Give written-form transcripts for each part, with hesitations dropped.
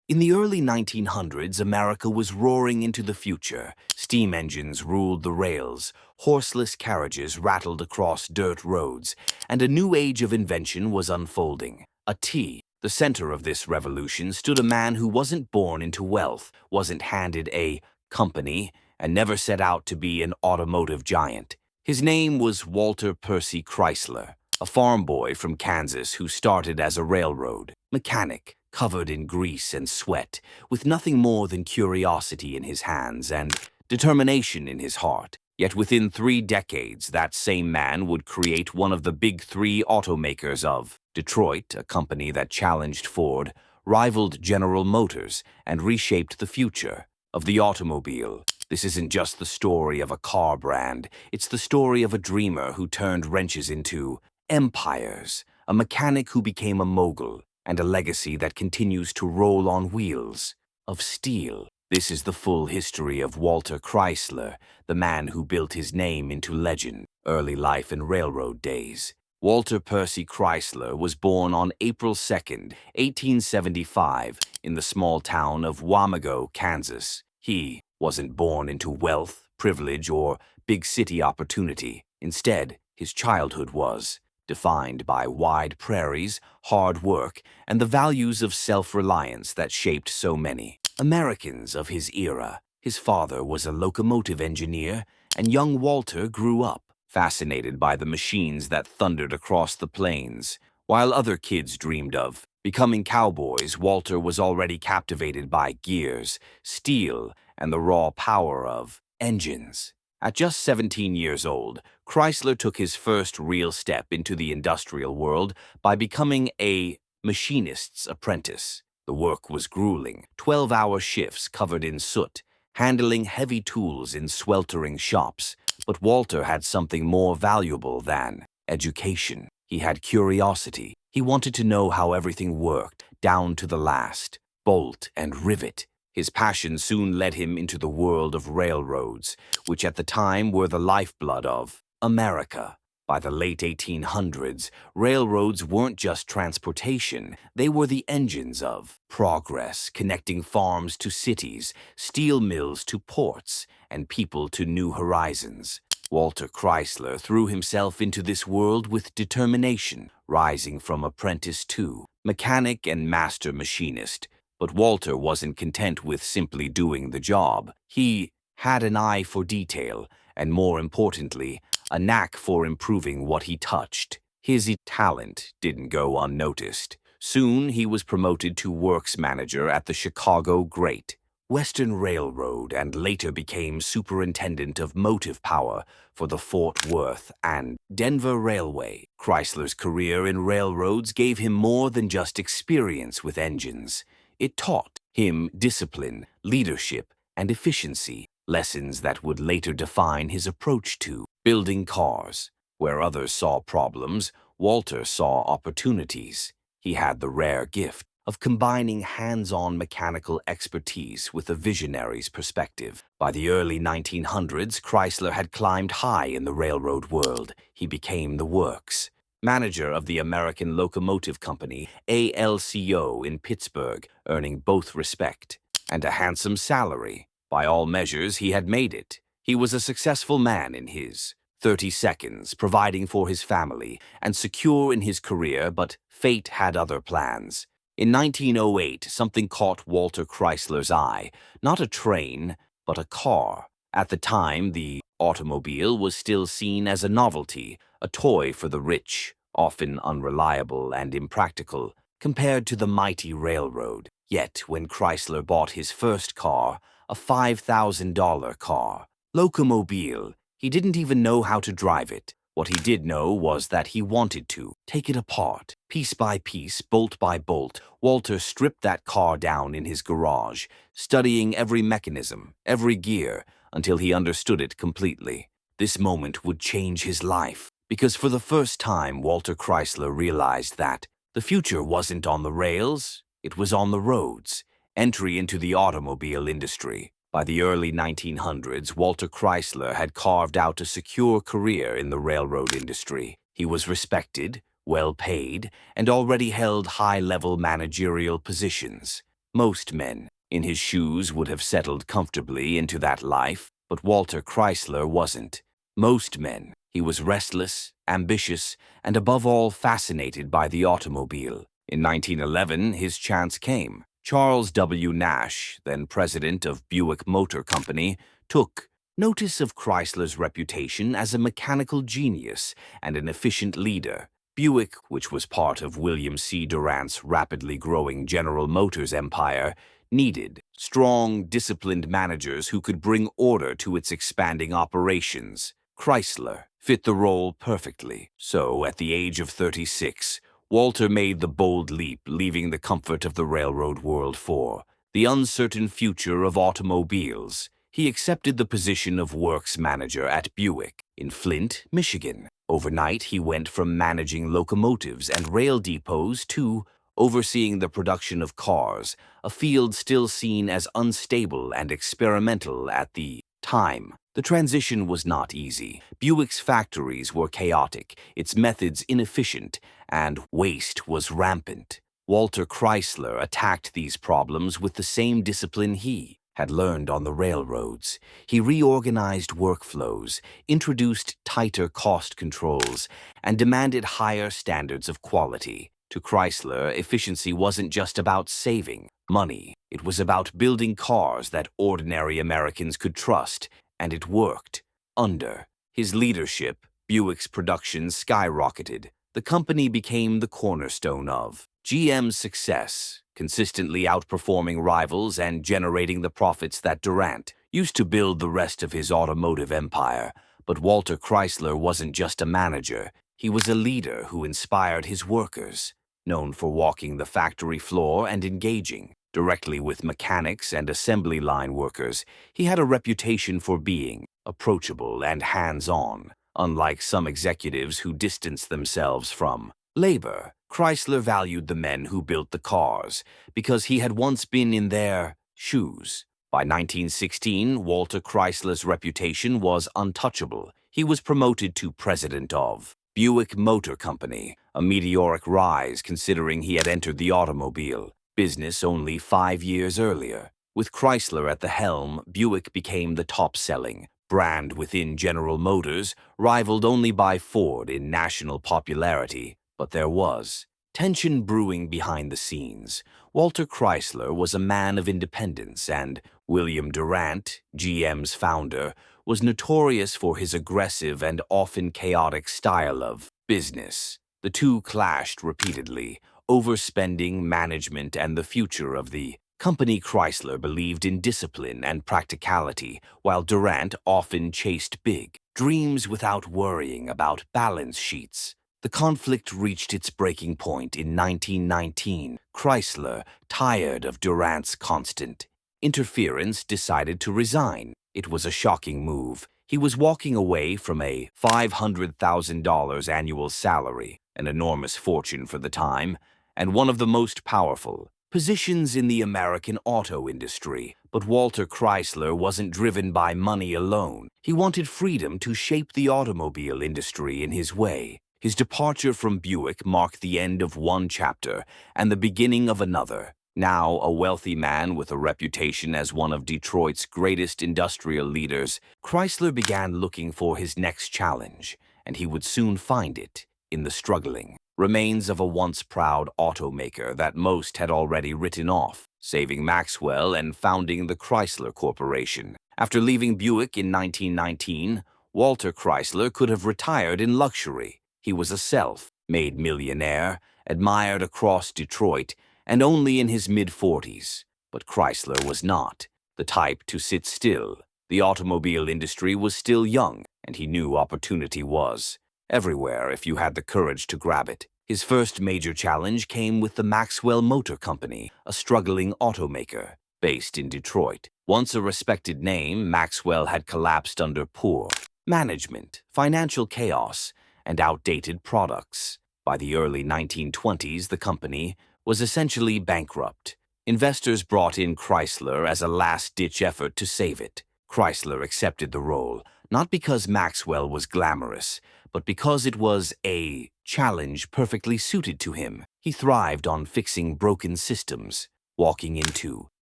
In the early 1900s, America was roaring into the future. Steam engines ruled the rails, horseless carriages rattled across dirt roads, and a new age of invention was unfolding. The center of this revolution stood a man who wasn't born into wealth, wasn't handed a company, and never set out to be an automotive giant. His name was Walter Percy Chrysler, a farm boy from Kansas who started as a railroad mechanic, covered in grease and sweat, with nothing more than curiosity in his hands and determination in his heart. Yet within 3 decades, that same man would create one of the big 3 automakers of Detroit, a company that challenged Ford, rivaled General Motors, and reshaped the future of the automobile. This isn't just the story of a car brand, it's the story of a dreamer who turned wrenches into empires, a mechanic who became a mogul, and a legacy that continues to roll on wheels of steel. This is the full history of Walter Chrysler, the man who built his name into legend. Early life and railroad days. Walter Percy Chrysler was born on April 2nd, 1875, in the small town of Wamego, Kansas. He wasn't born into wealth, privilege, or big city opportunity. Instead, his childhood was defined by wide prairies, hard work, and the values of self-reliance that shaped so many Americans of his era. His father was a locomotive engineer, and young Walter grew up, fascinated by the machines that thundered across the plains. While other kids dreamed of becoming cowboys, Walter was already captivated by gears, steel, and the raw power of engines. At just 17 years old, Chrysler took his first real step into the industrial world by becoming a machinist's apprentice. The work was grueling, 12-hour shifts covered in soot, handling heavy tools in sweltering shops. But Walter had something more valuable than education. He had curiosity. He wanted to know how everything worked, down to the last bolt and rivet. His passion soon led him into the world of railroads, which at the time were the lifeblood of America. By the late 1800s, railroads weren't just transportation, they were the engines of progress, connecting farms to cities, steel mills to ports, and people to new horizons. Walter Chrysler threw himself into this world with determination, rising from apprentice to mechanic and master machinist. But Walter wasn't content with simply doing the job. He had an eye for detail, and more importantly, a knack for improving what he touched. His talent didn't go unnoticed. Soon he was promoted to works manager at the Chicago Great Western Railroad and later became superintendent of motive power for the Fort Worth and Denver Railway. Chrysler's career in railroads gave him more than just experience with engines. It taught him discipline, leadership, and efficiency, lessons that would later define his approach to building cars. Where others saw problems, Walter saw opportunities. He had the rare gift of combining hands-on mechanical expertise with a visionary's perspective. By the early 1900s, Chrysler had climbed high in the railroad world. He became the works manager of the American Locomotive Company, ALCO, in Pittsburgh, earning both respect and a handsome salary. By all measures, he had made it. He was a successful man in his 30 seconds, providing for his family and secure in his career, but fate had other plans. In 1908, something caught Walter Chrysler's eye. Not a train, but a car. At the time, the automobile was still seen as a novelty, a toy for the rich, often unreliable and impractical, compared to the mighty railroad. Yet, when Chrysler bought his first car, a $5,000 car, Locomobile, he didn't even know how to drive it. What he did know was that he wanted to take it apart. Piece by piece, bolt by bolt, Walter stripped that car down in his garage, studying every mechanism, every gear, until he understood it completely. This moment would change his life, because for the first time, Walter Chrysler realized that the future wasn't on the rails, it was on the roads. Entry into the automobile industry. By the early 1900s, Walter Chrysler had carved out a secure career in the railroad industry. He was respected, well paid, and already held high-level managerial positions. Most men in his shoes would have settled comfortably into that life, but Walter Chrysler wasn't. Most men, he was restless, ambitious, and above all fascinated by the automobile. In 1911, his chance came. Charles W. Nash, then president of Buick Motor Company, took notice of Chrysler's reputation as a mechanical genius and an efficient leader. Buick, which was part of William C. Durant's rapidly growing General Motors empire, needed strong, disciplined managers who could bring order to its expanding operations. Chrysler fit the role perfectly. So, at the age of 36, Walter made the bold leap, leaving the comfort of the railroad world for the uncertain future of automobiles. He accepted the position of works manager at Buick in Flint, Michigan. Overnight, he went from managing locomotives and rail depots to overseeing the production of cars, a field still seen as unstable and experimental at the time. The transition was not easy. Buick's factories were chaotic, its methods inefficient, and waste was rampant. Walter Chrysler attacked these problems with the same discipline he had learned on the railroads. He reorganized workflows, introduced tighter cost controls, and demanded higher standards of quality. To Chrysler, efficiency wasn't just about saving money. It was about building cars that ordinary Americans could trust, and it worked. Under his leadership, Buick's production skyrocketed. The company became the cornerstone of GM's success, consistently outperforming rivals and generating the profits that Durant used to build the rest of his automotive empire. But Walter Chrysler wasn't just a manager. He was a leader who inspired his workers. Known for walking the factory floor and engaging directly with mechanics and assembly line workers, he had a reputation for being approachable and hands-on. Unlike some executives who distanced themselves from labor, Chrysler valued the men who built the cars because he had once been in their shoes. By 1916, Walter Chrysler's reputation was untouchable. He was promoted to president of Buick Motor Company, a meteoric rise considering he had entered the automobile business only 5 years earlier. With Chrysler at the helm, Buick became the top-selling brand within General Motors, rivaled only by Ford in national popularity. But there was tension brewing behind the scenes. Walter Chrysler was a man of independence, and William Durant, GM's founder, was notorious for his aggressive and often chaotic style of business. The two clashed repeatedly, overspending, management, and the future of the company. Chrysler believed in discipline and practicality, while Durant often chased big dreams without worrying about balance sheets. The conflict reached its breaking point in 1919. Chrysler, tired of Durant's constant interference, decided to resign. It was a shocking move. He was walking away from a $500,000 annual salary, an enormous fortune for the time, and one of the most powerful positions in the American auto industry. But Walter Chrysler wasn't driven by money alone. He wanted freedom to shape the automobile industry in his way. His departure from Buick marked the end of one chapter and the beginning of another. Now a wealthy man with a reputation as one of Detroit's greatest industrial leaders, Chrysler began looking for his next challenge, and he would soon find it in the struggling remains of a once proud automaker that most had already written off, saving Maxwell and founding the Chrysler Corporation. After leaving Buick in 1919, Walter Chrysler could have retired in luxury. He was a self-made millionaire, admired across Detroit, and only in his mid-40s. But Chrysler was not the type to sit still. The automobile industry was still young, and he knew opportunity was everywhere if you had the courage to grab it. His first major challenge came with the Maxwell Motor Company, a struggling automaker based in Detroit. Once a respected name, Maxwell had collapsed under poor management, financial chaos, and outdated products. By the early 1920s, the company was essentially bankrupt. Investors brought in Chrysler as a last-ditch effort to save it. Chrysler accepted the role, not because Maxwell was glamorous, but because it was a challenge perfectly suited to him. He thrived on fixing broken systems, Walking into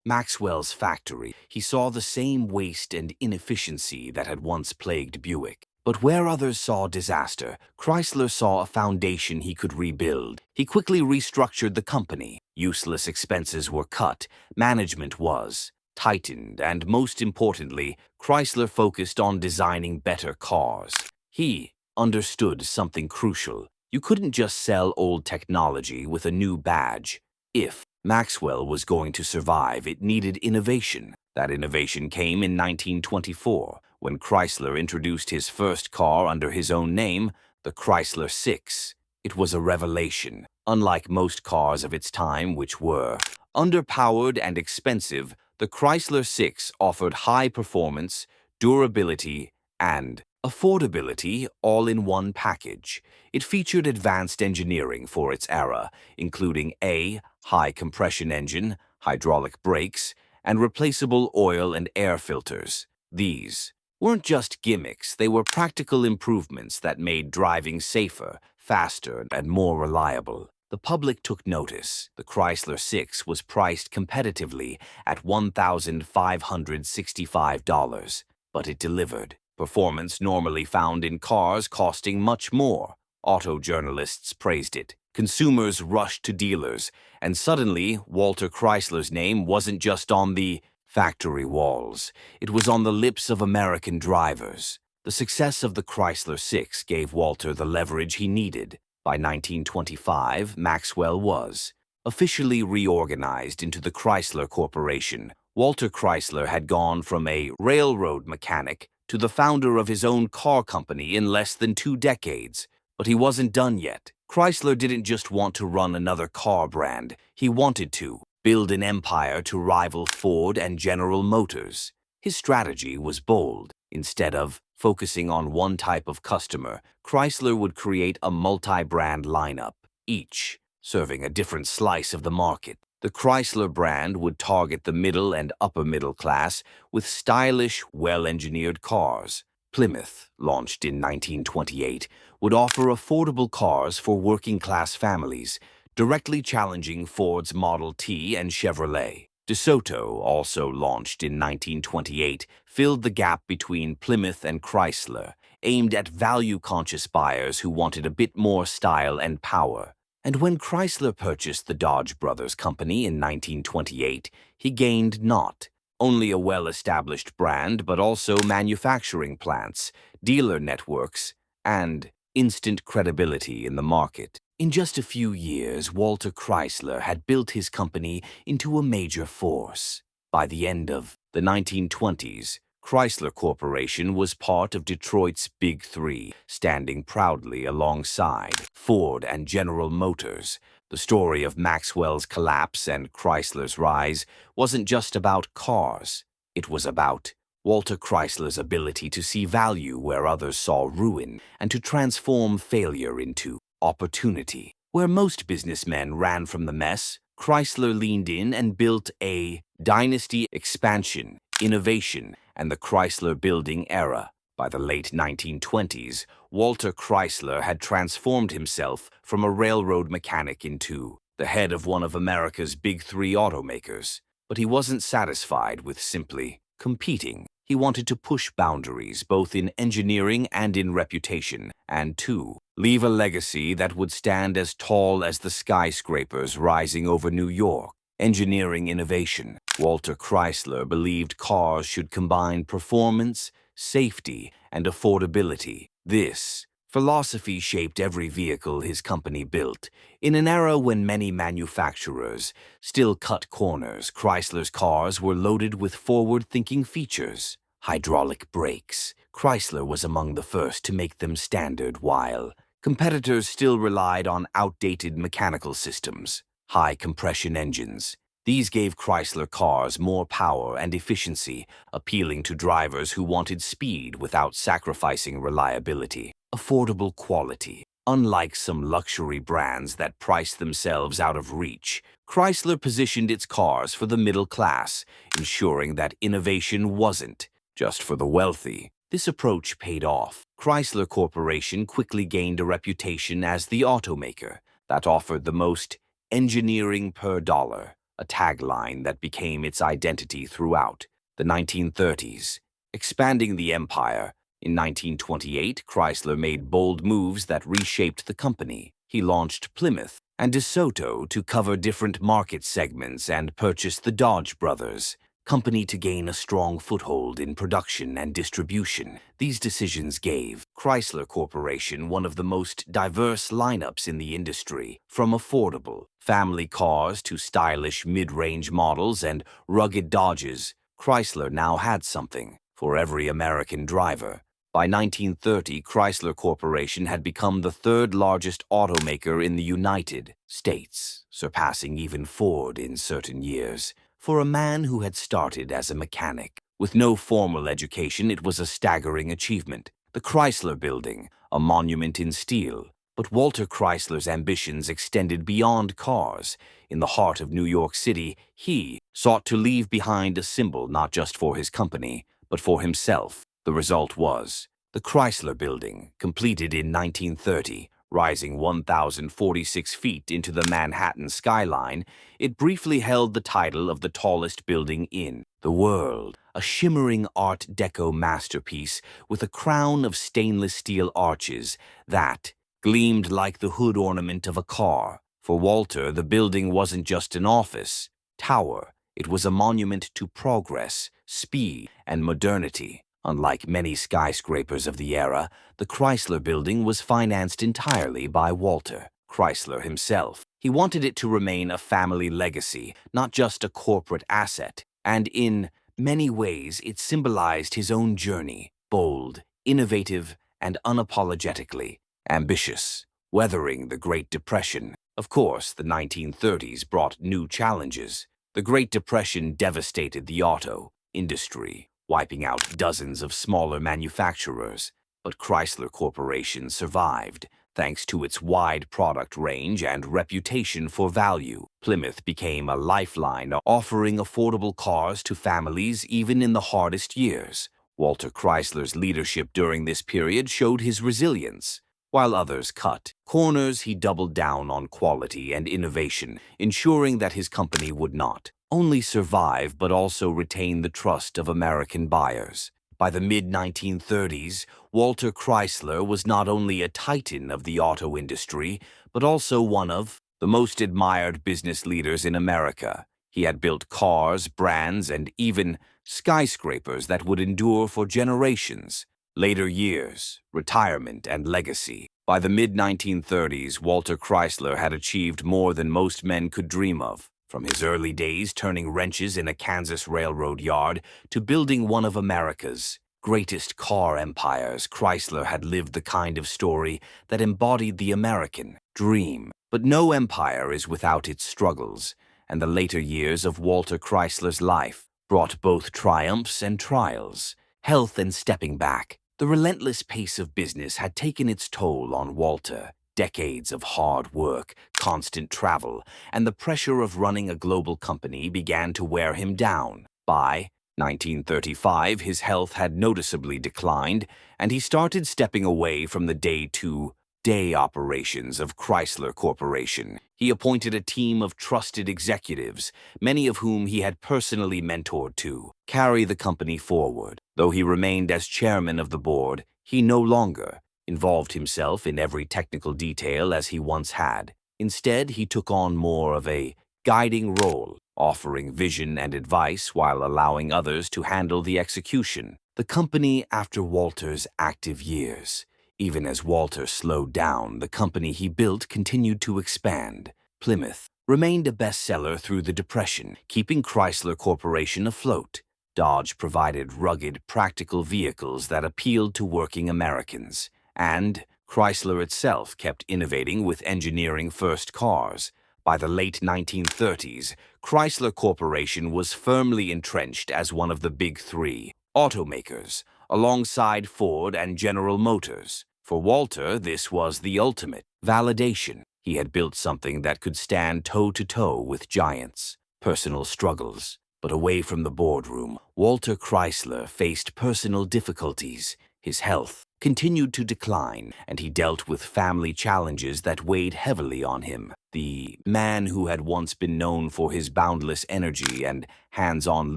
Maxwell's factory, he saw the same waste and inefficiency that had once plagued Buick. But where others saw disaster, Chrysler saw a foundation he could rebuild. He quickly restructured the company. Useless expenses were cut, management was tightened, and most importantly, Chrysler focused on designing better cars. He understood something crucial. You couldn't just sell old technology with a new badge. If Maxwell was going to survive, it needed innovation. That innovation came in 1924, when Chrysler introduced his first car under his own name, the Chrysler 6. It was a revelation. Unlike most cars of its time, which were underpowered and expensive, the Chrysler 6 offered high performance, durability, and affordability all in one package. It featured advanced engineering for its era, including a high compression engine, hydraulic brakes, and replaceable oil and air filters. These weren't just gimmicks, they were practical improvements that made driving safer, faster, and more reliable. The public took notice. The Chrysler 6 was priced competitively at $1,565, but it delivered performance normally found in cars costing much more. Auto journalists praised it. Consumers rushed to dealers, and suddenly Walter Chrysler's name wasn't just on the factory walls. It was on the lips of American drivers. The success of the Chrysler 6 gave Walter the leverage he needed. By 1925, Maxwell was officially reorganized into the Chrysler Corporation. Walter Chrysler had gone from a railroad mechanic to the founder of his own car company in less than 2 decades. But he wasn't done yet. Chrysler didn't just want to run another car brand. He wanted to build an empire to rival Ford and General Motors. His strategy was bold. Instead of focusing on one type of customer, Chrysler would create a multi-brand lineup, each serving a different slice of the market. The Chrysler brand would target the middle and upper middle class with stylish, well-engineered cars. Plymouth, launched in 1928, would offer affordable cars for working-class families, directly challenging Ford's Model T and Chevrolet. DeSoto, also launched in 1928, filled the gap between Plymouth and Chrysler, aimed at value-conscious buyers who wanted a bit more style and power. And when Chrysler purchased the Dodge Brothers Company in 1928, he gained not only a well-established brand, but also manufacturing plants, dealer networks, and instant credibility in the market. In just a few years, Walter Chrysler had built his company into a major force. By the end of the 1920s, Chrysler Corporation was part of Detroit's Big Three, standing proudly alongside Ford and General Motors. The story of Maxwell's collapse and Chrysler's rise wasn't just about cars. It was about Walter Chrysler's ability to see value where others saw ruin and to transform failure into opportunity. Where most businessmen ran from the mess, Chrysler leaned in and built a dynasty. Expansion, innovation, and the Chrysler building era. By the late 1920s, Walter Chrysler had transformed himself from a railroad mechanic into the head of one of America's big three automakers. But he wasn't satisfied with simply competing. He wanted to push boundaries both in engineering and in reputation, and to leave a legacy that would stand as tall as the skyscrapers rising over New York. Engineering innovation. Walter Chrysler believed cars should combine performance, safety, and affordability. This philosophy shaped every vehicle his company built. In an era when many manufacturers still cut corners, Chrysler's cars were loaded with forward-thinking features. Hydraulic brakes. Chrysler was among the first to make them standard, while competitors still relied on outdated mechanical systems. High compression engines. These gave Chrysler cars more power and efficiency, appealing to drivers who wanted speed without sacrificing reliability. Affordable quality. Unlike some luxury brands that priced themselves out of reach, Chrysler positioned its cars for the middle class, ensuring that innovation wasn't just for the wealthy. This approach paid off. Chrysler Corporation quickly gained a reputation as the automaker that offered the most engineering per dollar. a tagline that became its identity throughout the 1930s. Expanding the empire, in 1928, Chrysler made bold moves that reshaped the company. He launched Plymouth and DeSoto to cover different market segments and purchased the Dodge brothers company to gain a strong foothold in production and distribution. These decisions gave Chrysler Corporation one of the most diverse lineups in the industry, from affordable family cars to stylish mid-range models and rugged Dodges. Chrysler now had something for every American driver. By 1930, Chrysler Corporation had become the third largest automaker in the United States, surpassing even Ford in certain years. For a man who had started as a mechanic, with no formal education, it was a staggering achievement. The Chrysler Building, a monument in steel. But Walter Chrysler's ambitions extended beyond cars. In the heart of New York City, he sought to leave behind a symbol not just for his company, but for himself. The result was the Chrysler Building, completed in 1930. Rising 1,046 feet into the Manhattan skyline, it briefly held the title of the tallest building in the world, a shimmering Art Deco masterpiece with a crown of stainless steel arches that gleamed like the hood ornament of a car. For Walter, the building wasn't just an office tower. It was a monument to progress, speed, and modernity. Unlike many skyscrapers of the era, the Chrysler Building was financed entirely by Walter Chrysler himself. He wanted it to remain a family legacy, not just a corporate asset, and in many ways it symbolized his own journey, bold, innovative, and unapologetically ambitious. Weathering the Great Depression. Of course, the 1930s brought new challenges. The Great Depression devastated the auto industry, wiping out dozens of smaller manufacturers. But Chrysler Corporation survived, thanks to its wide product range and reputation for value. Plymouth became a lifeline, offering affordable cars to families even in the hardest years. Walter Chrysler's leadership during this period showed his resilience. While others cut corners, he doubled down on quality and innovation, ensuring that his company would not only survive but also retain the trust of American buyers. By the mid-1930s, Walter Chrysler was not only a titan of the auto industry, but also one of the most admired business leaders in America. He had built cars, brands, and even skyscrapers that would endure for generations. Later years, retirement, and legacy. By the mid-1930s, Walter Chrysler had achieved more than most men could dream of. From his early days turning wrenches in a Kansas railroad yard to building one of America's greatest car empires, Chrysler had lived the kind of story that embodied the American dream. But no empire is without its struggles, and the later years of Walter Chrysler's life brought both triumphs and trials, health and stepping back. The relentless pace of business had taken its toll on Walter. Decades of hard work, constant travel, and the pressure of running a global company began to wear him down. By 1935, his health had noticeably declined, and he started stepping away from the day-to-day operations of Chrysler Corporation. He appointed a team of trusted executives, many of whom he had personally mentored to carry the company forward. Though he remained as chairman of the board, he no longer involved himself in every technical detail as he once had. Instead, he took on more of a guiding role, offering vision and advice while allowing others to handle the execution. The company after Walter's active years. Even as Walter slowed down, the company he built continued to expand. Plymouth remained a bestseller through the Depression, keeping Chrysler Corporation afloat. Dodge provided rugged, practical vehicles that appealed to working Americans. And Chrysler itself kept innovating with engineering-first cars. By the late 1930s, Chrysler Corporation was firmly entrenched as one of the big three automakers, alongside Ford and General Motors. For Walter, this was the ultimate validation. He had built something that could stand toe-to-toe with giants. Personal struggles. But away from the boardroom, Walter Chrysler faced personal difficulties. His health continued to decline, and he dealt with family challenges that weighed heavily on him. The man who had once been known for his boundless energy and hands-on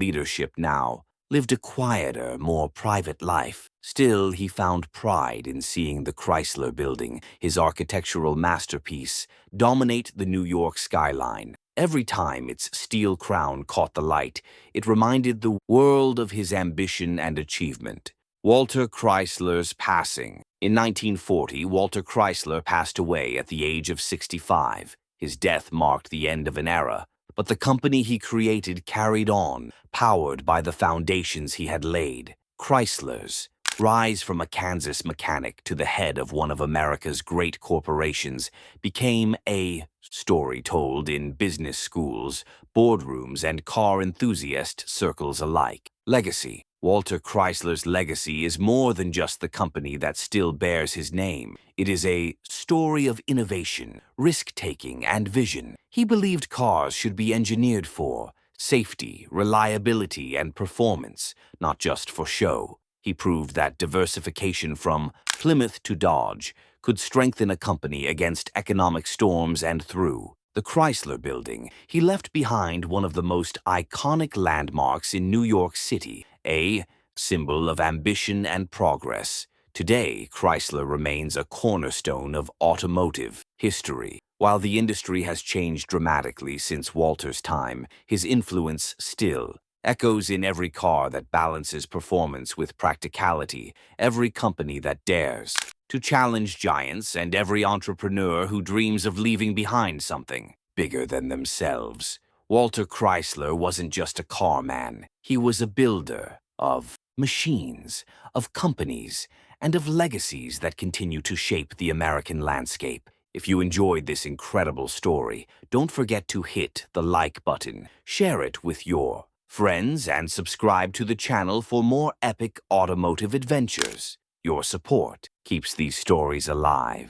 leadership now lived a quieter, more private life. Still, he found pride in seeing the Chrysler Building, his architectural masterpiece, dominate the New York skyline. Every time its steel crown caught the light, it reminded the world of his ambition and achievement. Walter Chrysler's passing. In 1940, Walter Chrysler passed away at the age of 65. His death marked the end of an era, but the company he created carried on, powered by the foundations he had laid. Chrysler's rise from a Kansas mechanic to the head of one of America's great corporations became a story told in business schools, boardrooms, and car enthusiast circles alike. Legacy. Walter Chrysler's legacy is more than just the company that still bears his name. It is a story of innovation, risk-taking, and vision. He believed cars should be engineered for safety, reliability, and performance, not just for show. He proved that diversification from Plymouth to Dodge could strengthen a company against economic storms and through the Chrysler Building. He left behind one of the most iconic landmarks in New York City, a symbol of ambition and progress. Today, Chrysler remains a cornerstone of automotive history. While the industry has changed dramatically since Walter's time, his influence still echoes in every car that balances performance with practicality, every company that dares to challenge giants, and every entrepreneur who dreams of leaving behind something bigger than themselves. Walter Chrysler wasn't just a car man. He was a builder of machines, of companies, and of legacies that continue to shape the American landscape. If you enjoyed this incredible story, don't forget to hit the like button, share it with your friends, and subscribe to the channel for more epic automotive adventures. Your support keeps these stories alive.